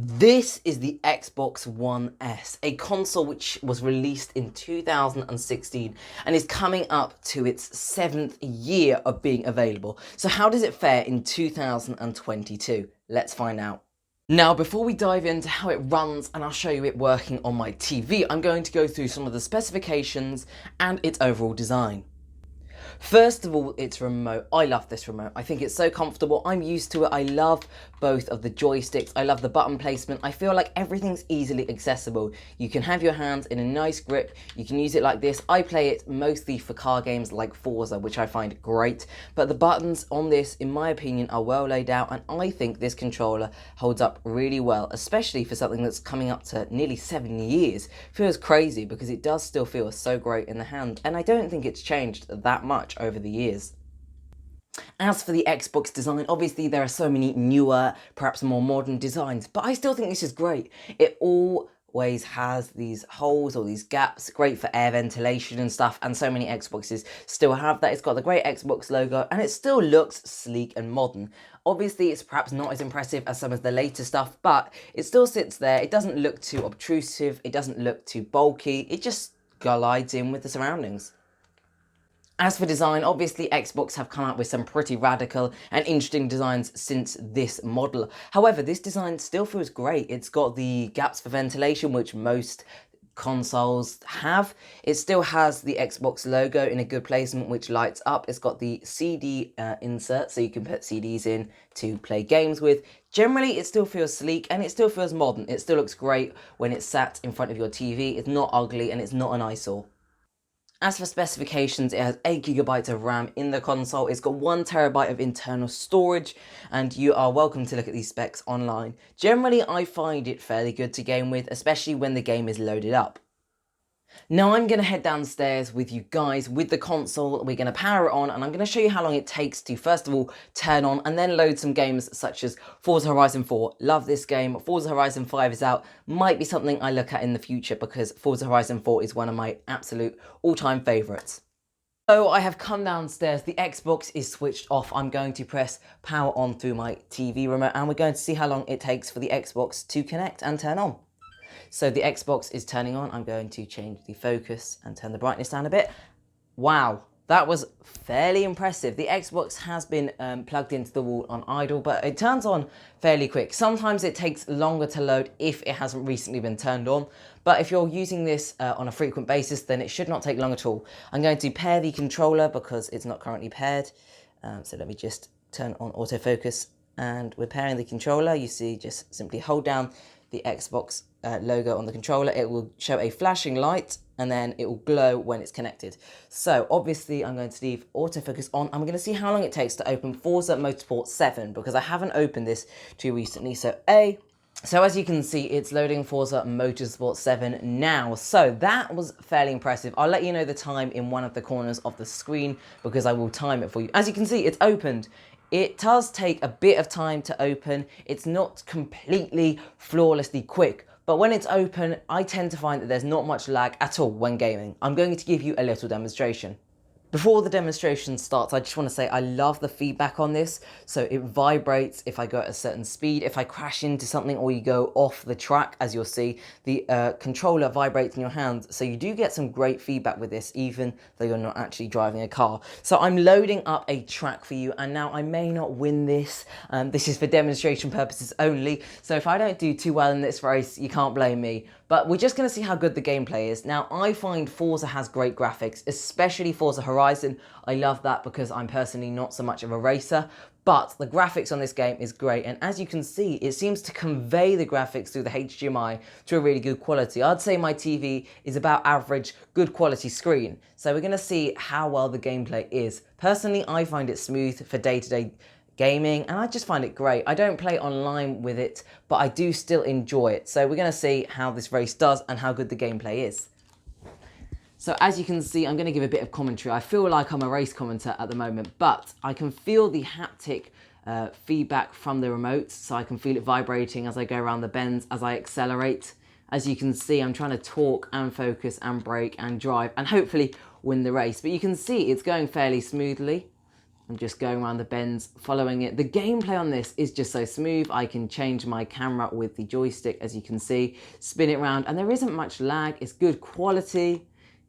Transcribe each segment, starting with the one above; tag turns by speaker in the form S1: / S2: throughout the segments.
S1: This is the Xbox One S, a console which was released in 2016 and is coming up to its 7th year of being available. So how does it fare in 2022? Let's find out. Now, before we dive into how it runs and I'll show you it working on my TV, I'm going to go through some of the specifications and its overall design. First of all, its remote. I love this remote. I think it's so comfortable. I'm used to it. I love both of the joysticks. I love the button placement. I feel like everything's easily accessible. You can have your hands in a nice grip. You can use it like this. I play it mostly for car games like Forza, which I find great. But the buttons on this, in my opinion, are well laid out, and I think this controller holds up really well, especially for something that's coming up to nearly 7 years. Feels crazy because it does still feel so great in the hand, and I don't think it's changed that much over the years. As for the Xbox design, obviously there are so many newer, perhaps more modern designs, but I still think this is great. It always has these holes or these gaps, great for air ventilation and stuff, and so many Xboxes still have that. It's got the great Xbox logo and it still looks sleek and modern. Obviously it's perhaps not as impressive as some of the later stuff, but it still sits there. It doesn't look too obtrusive, it doesn't look too bulky, it just glides in with the surroundings. As for design, obviously Xbox have come out with some pretty radical and interesting designs since this model. However, this design still feels great. It's got the gaps for ventilation, which most consoles have. It still has the Xbox logo in a good placement, which lights up. It's got the CD insert, so you can put CDs in to play games with. Generally, it still feels sleek and it still feels modern. It still looks great when it's sat in front of your TV. It's not ugly and it's not an eyesore. As for specifications, it has 8GB of RAM in the console, it's got 1TB of internal storage, and you are welcome to look at these specs online. Generally, I find it fairly good to game with, especially when the game is loaded up. Now I'm going to head downstairs with you guys with the console. We're going to power it on and I'm going to show you how long it takes to first of all turn on and then load some games such as Forza Horizon 4. Love this game. Forza Horizon 5 is out. Might be something I look at in the future because Forza Horizon 4 is one of my absolute all-time favourites. So I have come downstairs, the Xbox is switched off. I'm going to press power on through my TV remote and we're going to see how long it takes for the Xbox to connect and turn on. So the Xbox is turning on. I'm going to change the focus and turn the brightness down a bit. Wow, that was fairly impressive. The Xbox has been plugged into the wall on idle, but it turns on fairly quick. Sometimes it takes longer to load if it hasn't recently been turned on, but if you're using this on a frequent basis, then it should not take long at all. I'm going to pair the controller because it's not currently paired. So let me just turn on autofocus and we're pairing the controller. You see, just simply hold down the Xbox logo on the controller. It will show a flashing light and then it will glow when it's connected. So obviously I'm going to leave autofocus on and we're going to see how long it takes to open Forza Motorsport 7 because I haven't opened this too recently. So as you can see, it's loading Forza Motorsport 7 now. So that was fairly impressive. I'll let you know the time in one of the corners of the screen because I will time it for you. As you can see, it's opened. It does take a bit of time to open. It's not completely flawlessly quick, but when it's open, I tend to find that there's not much lag at all when gaming. I'm going to give you a little demonstration. Before the demonstration starts, I just want to say I love the feedback on this. So it vibrates if I go at a certain speed. If I crash into something or you go off the track, as you'll see, the controller vibrates in your hands. So you do get some great feedback with this, even though you're not actually driving a car. So I'm loading up a track for you, and now I may not win this. This is for demonstration purposes only. So if I don't do too well in this race, you can't blame me. But we're just going to see how good the gameplay is. Now, I find Forza has great graphics, especially Forza Horizon. I love that because I'm personally not so much of a racer, but the graphics on this game is great. And as you can see, it seems to convey the graphics through the HDMI to a really good quality. I'd say my TV is about average, good quality screen. So we're going to see how well the gameplay is. Personally, I find it smooth for day-to-day gaming and I just find it great. I don't play online with it, but I do still enjoy it. So we're going to see how this race does and how good the gameplay is. So as you can see, I'm going to give a bit of commentary. I feel like I'm a race commentator at the moment, but I can feel the haptic feedback from the remote. So I can feel it vibrating as I go around the bends, as I accelerate. As you can see, I'm trying to talk and focus and brake and drive and hopefully win the race. But you can see it's going fairly smoothly. I'm just going around the bends, following it. The gameplay on this is just so smooth. I can change my camera with the joystick, as you can see, spin it around, and there isn't much lag. It's good quality.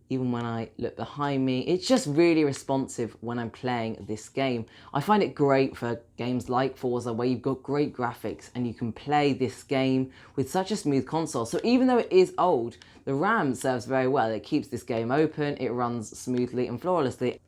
S1: Even when I look behind me, it's just really responsive when I'm playing this game. I find it great for games like Forza, where you've got great graphics and you can play this game with such a smooth console. So even though it is old, the RAM serves very well. It keeps this game open, it runs smoothly and flawlessly.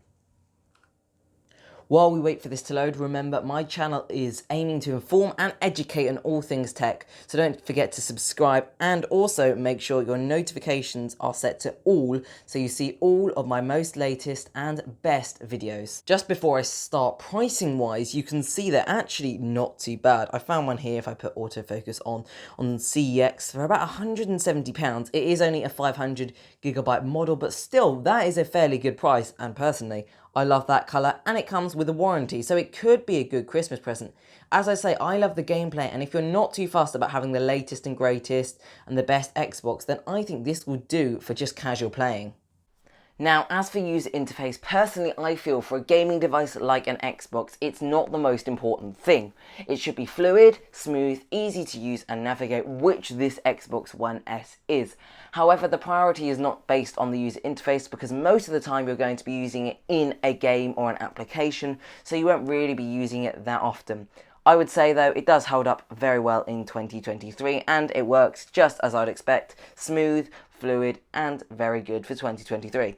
S1: While we wait for this to load, remember my channel is aiming to inform and educate on all things tech, so don't forget to subscribe and also make sure your notifications are set to all so you see all of my most latest and best videos. Just before I start, pricing wise, you can see they're actually not too bad. I found one here if I put autofocus on CEX for about £170. It is only a 500GB model, but still that is a fairly good price, and personally I love that colour, and it comes with a warranty, so it could be a good Christmas present. As I say, I love the gameplay, and if you're not too fussed about having the latest and greatest and the best Xbox, then I think this will do for just casual playing. Now, as for user interface, personally I feel for a gaming device like an Xbox, it's not the most important thing. It should be fluid, smooth, easy to use and navigate, which this Xbox One S is. However, the priority is not based on the user interface, because most of the time you're going to be using it in a game or an application, so you won't really be using it that often. I would say though, it does hold up very well in 2023, and it works just as I'd expect, smooth, fluid and very good for 2023.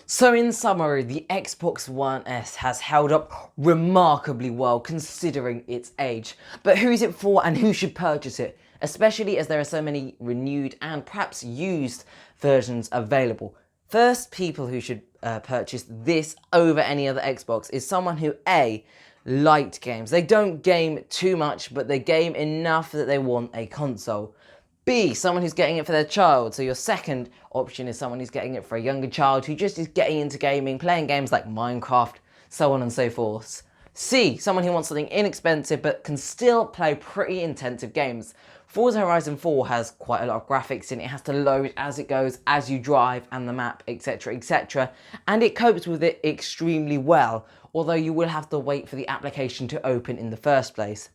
S1: So in summary, the Xbox One S has held up remarkably well considering its age. But who is it for and who should purchase it? Especially as there are so many renewed and perhaps used versions available. First, people who should purchase this over any other Xbox is someone who A, liked games. They don't game too much, but they game enough that they want a console. B, someone who's getting it for their child. So your second option is someone who's getting it for a younger child who just is getting into gaming, playing games like Minecraft, so on and so forth. C, someone who wants something inexpensive but can still play pretty intensive games. Forza Horizon 4 has quite a lot of graphics in it. It has to load as it goes, as you drive, and the map, etc, etc. And it copes with it extremely well, although you will have to wait for the application to open in the first place.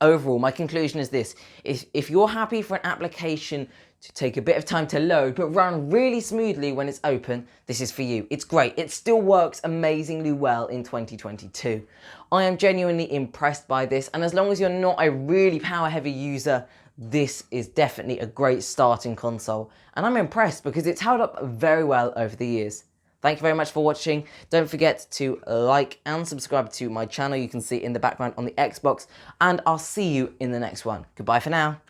S1: Overall, my conclusion is this: if you're happy for an application to take a bit of time to load but run really smoothly when it's open, this is for you. It's great. It still works amazingly well in 2022. I am genuinely impressed by this, and as long as you're not a really power heavy user, this is definitely a great starting console. And I'm impressed because it's held up very well over the years. Thank you very much for watching. Don't forget to like and subscribe to my channel. You can see it in the background on the Xbox, and I'll see you in the next one. Goodbye for now.